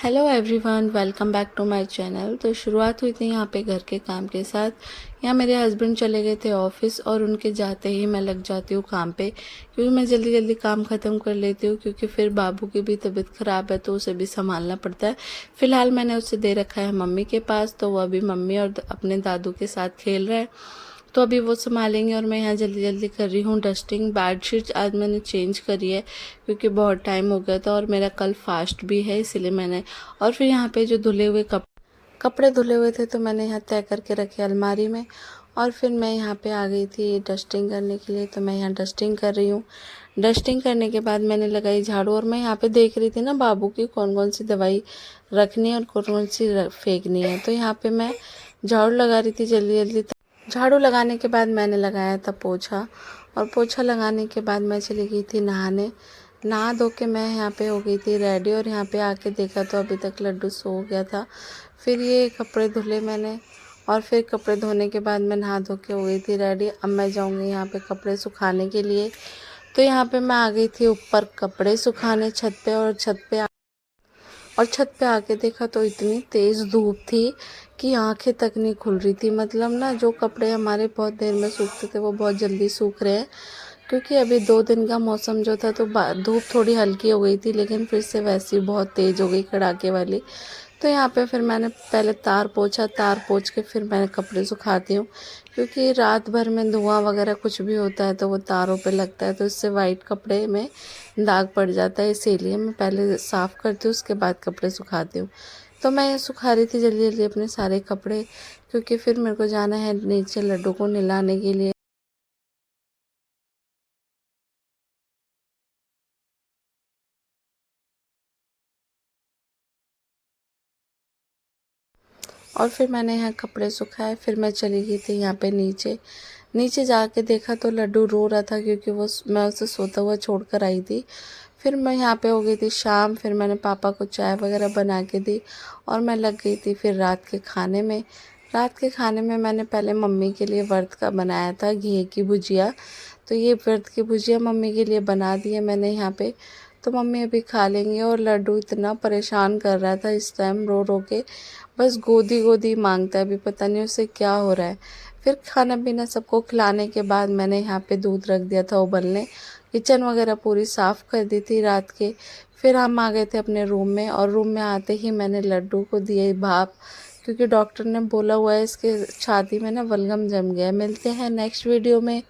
Hello everyone, welcome back to my channel. तो शुरुआत हुई थी यहाँ पे घर के काम के साथ। यहाँ मेरे हस्बैंड चले गए थे ऑफिस और उनके जाते ही मैं लग जाती हूँ काम पे, क्योंकि मैं जल्दी जल्दी काम ख़त्म कर लेती हूँ, क्योंकि फिर बाबू की भी तबीयत ख़राब है तो उसे भी संभालना पड़ता है। फ़िलहाल मैंने उसे दे रखा है मम्मी के पास, तो वह अभी मम्मी और अपने दादू के साथ खेल रहा है, तो अभी वो संभालेंगे। और मैं यहाँ जल्दी जल्दी कर रही हूँ डस्टिंग। बेडशीट आज मैंने चेंज करी है क्योंकि बहुत टाइम हो गया था और मेरा कल फास्ट भी है, इसीलिए मैंने। और फिर यहाँ पे जो धुले हुए कपड़े धुले हुए थे तो मैंने यहाँ तय करके रखे अलमारी में। और फिर मैं यहाँ पे आ गई थी डस्टिंग करने के लिए, तो मैं यहाँ डस्टिंग कर रही हूँ। डस्टिंग करने के बाद मैंने लगाई झाड़ू, और मैं यहाँ पे देख रही थी ना बाबू की कौन कौन सी दवाई रखनी है और कौन कौन सी फेंकनी है। तो यहाँ पे मैं झाड़ू लगा रही थी जल्दी जल्दी। झाड़ू लगाने के बाद मैंने लगाया था पोछा, और पोछा लगाने के बाद मैं चली गई थी नहाने। नहा धो के मैं यहाँ पे हो गई थी रेडी, और यहाँ पे आके देखा तो अभी तक लड्डू सो गया था। फिर ये कपड़े धुले मैंने, और फिर कपड़े धोने के बाद मैं नहा धो के हो गई थी रेडी। अब मैं जाऊँगी यहाँ पे कपड़े सुखाने के लिए। तो यहाँ पे मैं आ गई थी ऊपर कपड़े सुखाने छत पे, और छत पे आके देखा तो इतनी तेज़ धूप थी कि आंखें तक नहीं खुल रही थी। मतलब ना, जो कपड़े हमारे बहुत देर में सूखते थे वो बहुत जल्दी सूख रहे हैं, क्योंकि अभी 2 दिन का मौसम जो था तो धूप थोड़ी हल्की हो गई थी, लेकिन फिर से वैसी बहुत तेज़ हो गई कड़ाके वाली। तो यहाँ पे फिर मैंने पहले तार पोंछा, तार पोंछ के फिर मैंने कपड़े सुखाती हूँ, क्योंकि रात भर में धुआं वगैरह कुछ भी होता है तो वो तारों पे लगता है, तो इससे वाइट कपड़े में दाग पड़ जाता है। इसीलिए मैं पहले साफ़ करती हूँ, उसके बाद कपड़े सुखाती हूँ। तो मैं ये सुखा रही थी जल्दी जल्दी अपने सारे कपड़े, क्योंकि फिर मेरे को जाना है नीचे लड्डू को नहलाने के लिए। और फिर मैंने यहाँ कपड़े सुखाए, फिर मैं चली गई थी यहाँ पे नीचे। नीचे जाके देखा तो लड्डू रो रहा था, क्योंकि मैं उसे सोता हुआ छोड़ कर आई थी। फिर मैं यहाँ पे हो गई थी शाम, फिर मैंने पापा को चाय वगैरह बना के दी, और मैं लग गई थी फिर रात के खाने में। रात के खाने में मैंने पहले मम्मी के लिए व्रत का बनाया था घी की भुजिया। तो ये व्रत की भुजिया मम्मी के लिए बना दी है मैंने यहाँ पे, तो मम्मी अभी खा लेंगी। और लड्डू इतना परेशान कर रहा था इस टाइम, रो रो के बस गोदी गोदी मांगता है, अभी पता नहीं उसे क्या हो रहा है। फिर खाना पीना सबको खिलाने के बाद मैंने यहाँ पे दूध रख दिया था उबलने, किचन वगैरह पूरी साफ़ कर दी थी रात के। फिर हम आ गए थे अपने रूम में, और रूम में आते ही मैंने लड्डू को दिए भाप, क्योंकि डॉक्टर ने बोला हुआ है इसके छाती में ना बलगम जम गया है। मिलते हैं नेक्स्ट वीडियो में।